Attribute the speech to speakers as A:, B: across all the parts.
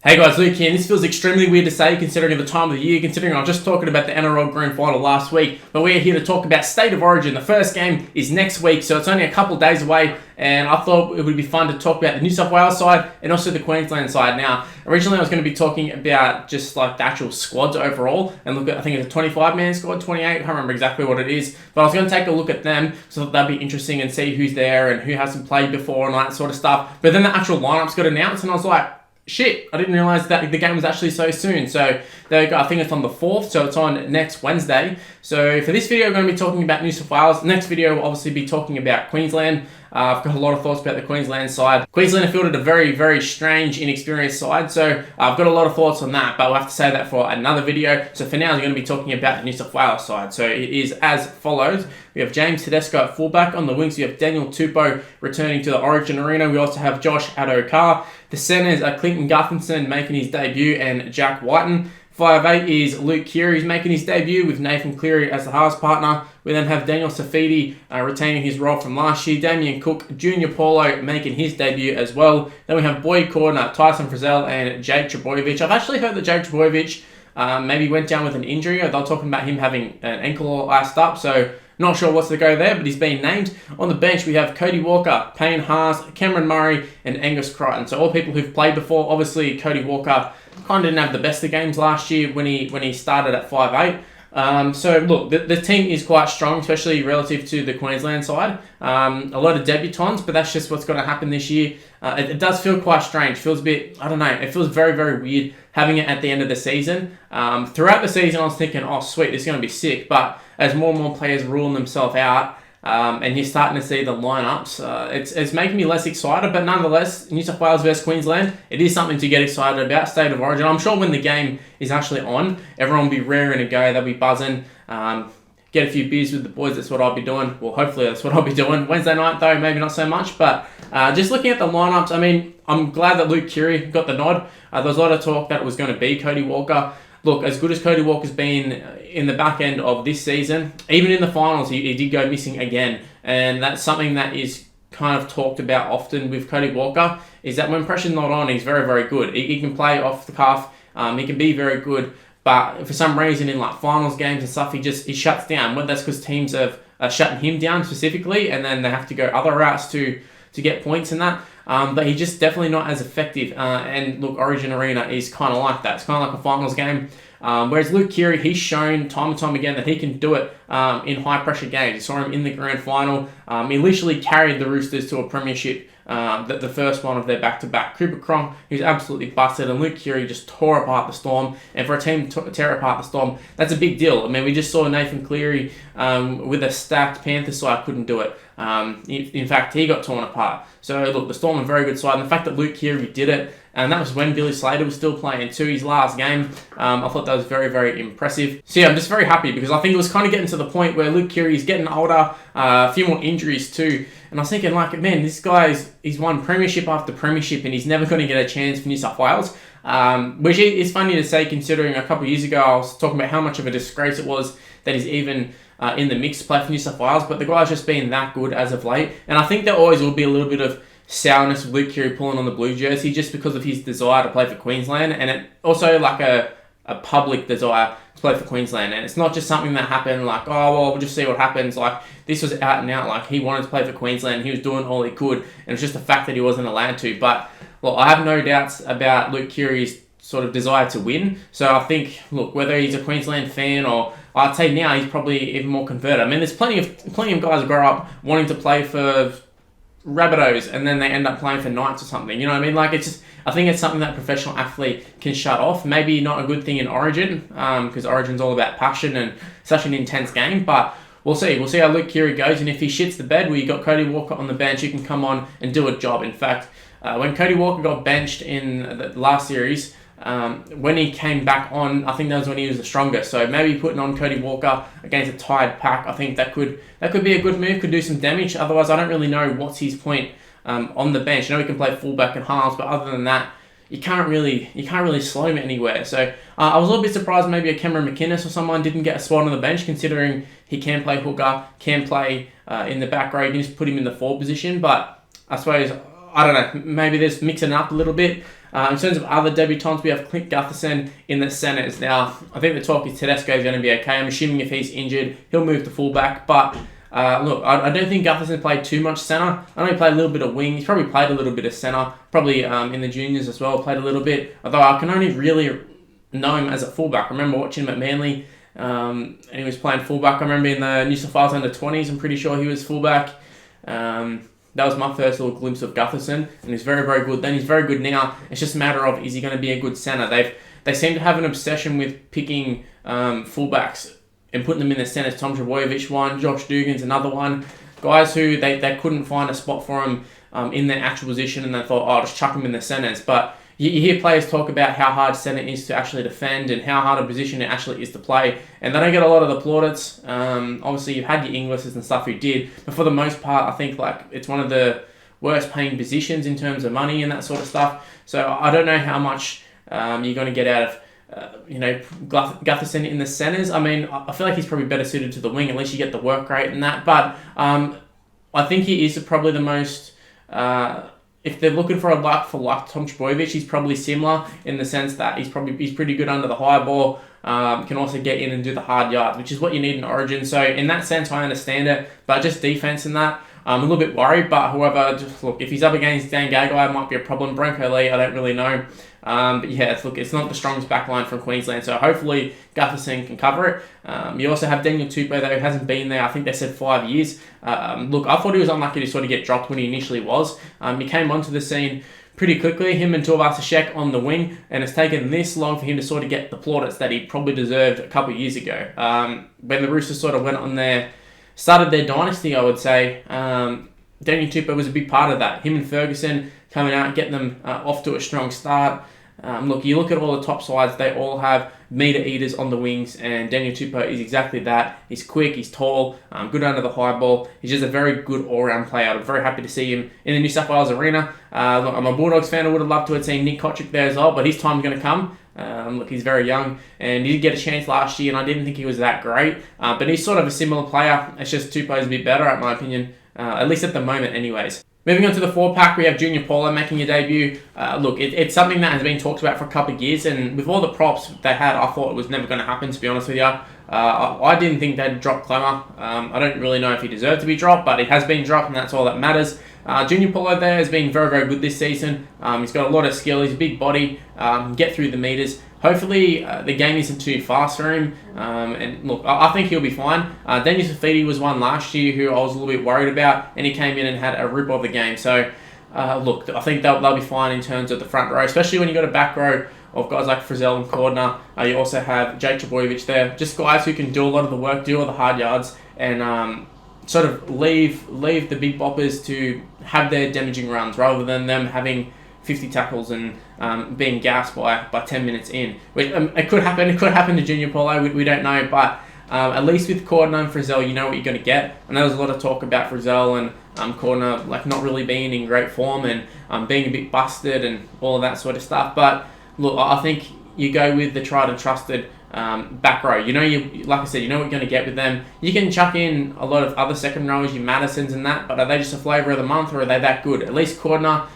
A: Hey guys, Luke here, and this feels extremely weird to say considering the time of the year, considering I was just talking about the NRL Grand Final last week, but we're here to talk about State of Origin. The first game is next week, so it's only a couple days away, and I thought it would be fun to talk about the New South Wales side and also the Queensland side. Now, originally I was going to be talking about just like the actual squads overall, and look at, I think it's a 25-man squad, 28, I can't remember exactly what it is, but I was going to take a look at them, so that'd be interesting and see who's there and who hasn't played before and all that sort of stuff. But then the actual lineups got announced, and I was like, shit, I didn't realise that the game was actually so soon. So there we go. I think it's on the 4th, so it's on next Wednesday. So for this video, we're going to be talking about New South Wales. Next video, we'll obviously be talking about Queensland. I've got a lot of thoughts about the Queensland side. Queensland have fielded a very, very strange, inexperienced side, so I've got a lot of thoughts on that, but we'll have to save that for another video. So for now, we're going to be talking about the New South Wales side. So it is as follows. We have James Tedesco at fullback. On the wings, we have Daniel Tupou returning to the Origin Arena. We also have Josh Addo-Carr. The centres are Clinton Gutherson making his debut and Jack Whiten. 5'8" is Luke Keary, who's making his debut with Nathan Cleary as the halves partner. We then have Daniel Safidi retaining his role from last year. Damien Cook, Junior Paulo making his debut as well. Then we have Boyd Cordner, Tyson Frizzell, and Jake Trbojevic. I've actually heard that Jake Trbojevic maybe went down with an injury. They're talking about him having an ankle last up, so not sure what's to go there, but he's been named. On the bench, we have Cody Walker, Payne Haas, Cameron Murray, and Angus Crichton. So all people who've played before. Obviously, Cody Walker kind of didn't have the best of games last year when he started at 5'8". So look, the team is quite strong, especially relative to the Queensland side. A lot of debutants, but that's just what's going to happen this year. It does feel quite strange. Feels a bit, I don't know, it feels very, very weird having it at the end of the season. Throughout the season, I was thinking, oh sweet, this is going to be sick. But as more and more players ruling themselves out, and you're starting to see the lineups, it's making me less excited. But nonetheless, New South Wales versus Queensland, it is something to get excited about. State of Origin. I'm sure when the game is actually on, everyone will be raring to go. They'll be buzzing. Get a few beers with the boys. That's what I'll be doing. Well, hopefully that's what I'll be doing. Wednesday night though, maybe not so much. But just looking at the lineups, I mean, I'm glad that Luke Keary got the nod. There was a lot of talk that it was going to be Cody Walker. Look, as good as Cody Walker's been in the back end of this season, even in the finals, he did go missing again. And that's something that is kind of talked about often with Cody Walker, is that when pressure's not on, he's very, very good. He can play off the cuff. He can be very good. But for some reason in like finals games and stuff, he shuts down. Well, that's because teams are shutting him down specifically, and then they have to go other routes to get points in that. But he's just definitely not as effective. And look, Origin Arena is kind of like that. It's kind of like a finals game. Whereas Luke Keary, he's shown time and time again that he can do it in high-pressure games. You saw him in the grand final. He literally carried the Roosters to a premiership, the first one of their back-to-back. Cooper Cronk, who's absolutely busted, and Luke Keary just tore apart the Storm. And for a team to tear apart the Storm, that's a big deal. I mean, we just saw Nathan Cleary with a stacked Panthers side couldn't do it. In fact, he got torn apart. So look, the Storm are a very good side, and the fact that Luke Keary did it, and that was when Billy Slater was still playing too, his last game. I thought that was very, very impressive. So yeah, I'm just very happy because I think it was kind of getting to the point where Luke Keary is getting older, a few more injuries too. And I was thinking, like, man, this guy's he's won premiership after premiership, and he's never going to get a chance for New South Wales. Which is funny to say considering a couple of years ago I was talking about how much of a disgrace it was that he's even in the mix to play for New South Wales. But the guy's just been that good as of late. And I think there always will be a little bit of sourness with Luke Keary pulling on the blue jersey just because of his desire to play for Queensland, and it also like a public desire to play for Queensland. And it's not just something that happened like, oh well, we'll just see what happens. Like, this was out and out, like he wanted to play for Queensland, he was doing all he could, and it's just the fact that he wasn't allowed to. But well, I have no doubts about Luke Keary's sort of desire to win. So I think, look, whether he's a Queensland fan or I'd say now he's probably even more converted. I mean, there's plenty of guys who grow up wanting to play for Rabbitohs and then they end up playing for Knights or something. You know what I mean? Like, it's just, I think it's something that a professional athlete can shut off. Maybe not a good thing in Origin, because Origin's all about passion and such an intense game. But we'll see. We'll see how Luke Keary goes. And if he shits the bed, where you got Cody Walker on the bench, he can come on and do a job. In fact, when Cody Walker got benched in the last series, when he came back on, I think that was when he was the strongest. So maybe putting on Cody Walker against a tired pack, I think that could be a good move, could do some damage. Otherwise, I don't really know what's his point on the bench. I know he can play fullback and halves, but other than that, you can't really slow him anywhere. So I was a little bit surprised maybe a Cameron McInnes or someone didn't get a spot on the bench, considering he can play hooker, can play in the back row. You can just put him in the forward position. But I suppose, I don't know, maybe they're just mixing it up a little bit. In terms of other debutants, we have Clint Gutherson in the centres. Now, I think the talk is Tedesco is going to be okay. I'm assuming if he's injured, he'll move to fullback. But look, I don't think Gutherson played too much centre. I know he played a little bit of wing. He's probably played a little bit of centre. Probably in the juniors as well, played a little bit. Although I can only really know him as a fullback. I remember watching him at Manly, and he was playing fullback. I remember in the New South Wales under-20s, I'm pretty sure he was fullback. That was my first little glimpse of Gutherson, and he's very, very good. Then he's very good now. It's just a matter of, is he going to be a good centre? They seem to have an obsession with picking fullbacks and putting them in the centres. Tom Trbojevic one, Josh Dugan's another one. Guys who they couldn't find a spot for him in their actual position, and they thought, oh, I'll just chuck him in the centres. But you hear players talk about how hard centre is to actually defend and how hard a position it actually is to play, and they don't get a lot of the plaudits. Obviously, you've had your Inglis's and stuff who did, but for the most part, I think like it's one of the worst paying positions in terms of money and that sort of stuff. So I don't know how much you're going to get out of Gutherson in the centres. I mean, I feel like he's probably better suited to the wing. At least you get the work rate and that. But I think he is probably the most. If they're looking for a like Tom Trbojevic, he's probably similar in the sense that he's pretty good under the high ball. Can also get in and do the hard yards, which is what you need in Origin. So in that sense, I understand it, but just defense in that, I'm a little bit worried. But however, just look, if he's up against Dan Gagai, it might be a problem. Bronco Lee, I don't really know. But yeah, it's not the strongest backline from Queensland, so hopefully Gutherson can cover it. You also have Daniel Tupou, though, who hasn't been there. I think they said 5 years. Look, I thought he was unlucky to sort of get dropped when he initially was. He came onto the scene pretty quickly, him and Tuivasa-Sheck on the wing, and it's taken this long for him to sort of get the plaudits that he probably deserved a couple of years ago. When the Roosters sort of started their dynasty, I would say, Daniel Tupou was a big part of that. Him and Ferguson coming out and getting them off to a strong start. Look, you look at all the top sides, they all have meter eaters on the wings, and Daniel Tupou is exactly that. He's quick, he's tall, good under the high ball. He's just a very good all-round player. I'm very happy to see him in the New South Wales arena. Look, I'm a Bulldogs fan. I would have loved to have seen Nick Kotrick there as well, but his time's going to come. Look, he's very young, and he did get a chance last year, and I didn't think he was that great. But he's sort of a similar player. It's just Tupou's a bit better, in my opinion, at least at the moment anyways. Moving on to the 4-pack, we have Junior Paulo making a debut. Look, it's something that has been talked about for a couple of years, and with all the props they had, I thought it was never going to happen, to be honest with you. I didn't think they'd drop Clemmer. I don't really know if he deserved to be dropped, but he has been dropped, and that's all that matters. Junior Paulo there has been very, very good this season. He's got a lot of skill. He's a big body, get through the meters. Hopefully, the game isn't too fast for him. And look, I think he'll be fine. Daniel Safidi was one last year who I was a little bit worried about, and he came in and had a rip of the game. So, look, I think they'll be fine in terms of the front row, especially when you got a back row of guys like Frizzell and Cordner. You also have Jake Trbojevic there. Just guys who can do a lot of the work, do all the hard yards, and sort of leave the big boppers to have their damaging runs rather than them having 50 tackles and being gassed by 10 minutes in. Which, it could happen. It could happen to Junior Paulo. We don't know, but at least with Cordner and Frizzell, you know what you're going to get. And there was a lot of talk about Frizzell and Cordner like not really being in great form and being a bit busted and all of that sort of stuff. But look, I think you go with the tried and trusted back row. You know, like I said, you know what you're going to get with them. You can chuck in a lot of other second rows, your Madisons and that, but are they just a flavour of the month, or are they that good? At least Cordner,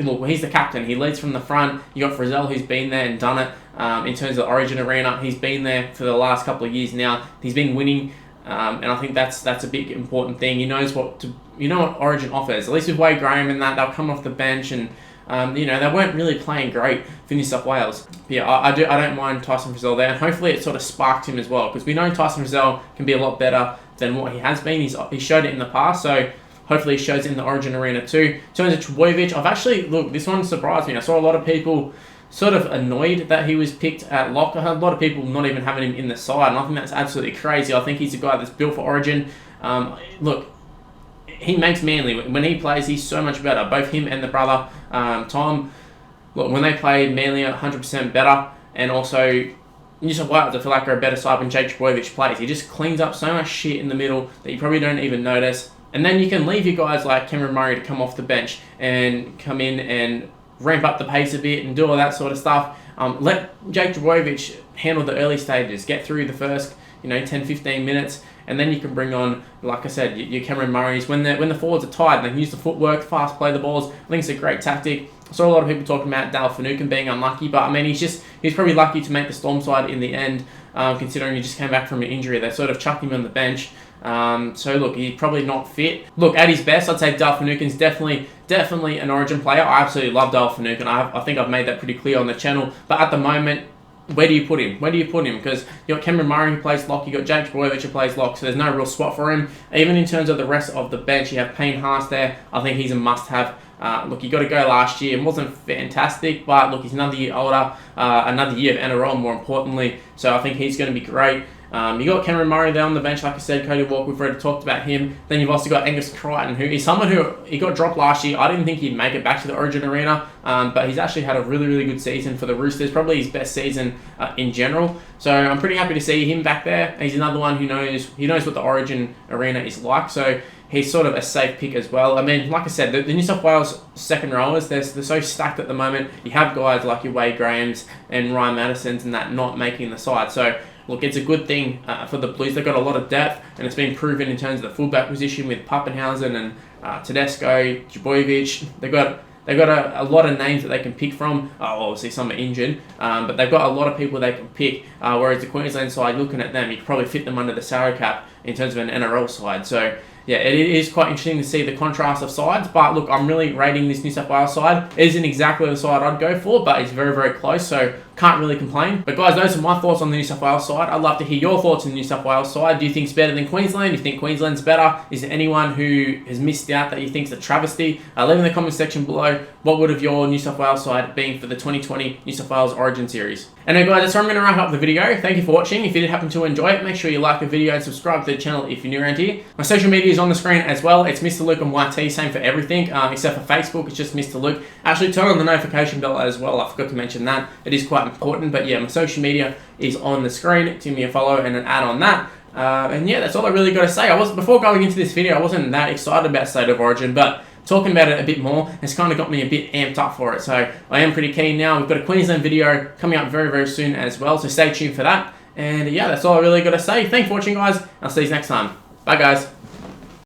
A: look, he's the captain. He leads from the front. You got Frizzell, who's been there and done it in terms of the Origin arena. He's been there for the last couple of years now. He's been winning, and I think that's a big important thing. He knows what Origin offers. At least with Wade Graham and that, they'll come off the bench and they weren't really playing great for New South Wales. But yeah, I don't mind Tyson Frizzell there, and hopefully it sort of sparked him as well, because we know Tyson Frizzell can be a lot better than what he has been. He showed it in the past, so hopefully he shows it in the Origin arena too. In terms of Trbojevic, look, this one surprised me. I saw a lot of people sort of annoyed that he was picked at lock. I had a lot of people not even having him in the side, and I think that's absolutely crazy. I think he's a guy that's built for Origin. Look, he makes Manly. When he plays, he's so much better. Both him and the brother, Tom, look, when they play, Manly are 100% better. And also, New South Wales, I feel like are a better side when Jake Trbojevic plays. He just cleans up so much shit in the middle that you probably don't even notice. And then you can leave your guys like Cameron Murray to come off the bench and come in and ramp up the pace a bit and do all that sort of stuff. Let Jake Trbojevic handle the early stages, get through the first 10-15 minutes, and then you can bring on, like I said, your Cameron Murrays. When the forwards are tired, they can use the footwork, fast play the balls. I think it's a great tactic. I saw a lot of people talking about Dale Finucane being unlucky, but I mean, he's probably lucky to make the Storm side in the end, considering he just came back from an injury. They sort of chucked him on the bench. So look, he's probably not fit. Look, at his best, I'd say Dale Finucane's definitely an Origin player. I absolutely love Dale Finucane. I think I've made that pretty clear on the channel. But at the moment, where do you put him? Because you got Cameron Murray who plays lock, you got Jake Trbojevic who plays lock, so there's no real spot for him. Even in terms of the rest of the bench, you have Payne Haas there. I think he's a must-have. Look, he got to go last year. It wasn't fantastic, but look, he's another year older, another year of NRL, more importantly. So I think he's going to be great. You got Cameron Murray there on the bench, like I said, Cody Walker, we've already talked about him. Then you've also got Angus Crichton, who is someone who he got dropped last year. I didn't think he'd make it back to the Origin arena, but he's actually had a really good season for the Roosters, probably his best season in general. So I'm pretty happy to see him back there. He's another one who knows what the Origin arena is like, so he's sort of a safe pick as well. I mean, like I said, the New South Wales second rowers, they're so stacked at the moment. You have guys like your Wade Grahams and Ryan Madisons and that not making the side. So look, it's a good thing for the Blues. They've got a lot of depth, and it's been proven in terms of the fullback position with Pappenhausen and Tedesco, Trbojevic. They've got a lot of names that they can pick from. Obviously, some are injured, but they've got a lot of people they can pick. Whereas the Queensland side, looking at them, you could probably fit them under the salary cap in terms of an NRL side. So yeah, it is quite interesting to see the contrast of sides. But look, I'm really rating this New South Wales side. It isn't exactly the side I'd go for, but it's very close, so can't really complain. But guys, those are my thoughts on the New South Wales side. I'd love to hear your thoughts on the New South Wales side. Do you think it's better than Queensland? Do you think Queensland's better? Is there anyone who has missed out that you think is a travesty? Leave in the comment section below what would have your New South Wales side been for the 2020 New South Wales Origin Series. And now guys, that's where I'm going to wrap up the video. Thank you for watching. If you did happen to enjoy it, make sure you like the video and subscribe to the channel if you're new around here. My social media is on the screen as well. It's Mr. Luke on YT, same for everything, except for Facebook, it's just Mr. Luke. Actually, turn on the notification bell as well. I forgot to mention that. It is quite important, but yeah, my social media is on the screen. Give me a follow and an ad on that. And yeah, that's all I really got to say. Before going into this video, I wasn't that excited about State of Origin, but talking about it a bit more, it's kind of got me a bit amped up for it. So I am pretty keen now. We've got a Queensland video coming up very soon as well, so stay tuned for that. And yeah, that's all I really got to say. Thanks for watching, guys. I'll see you next time. Bye, guys.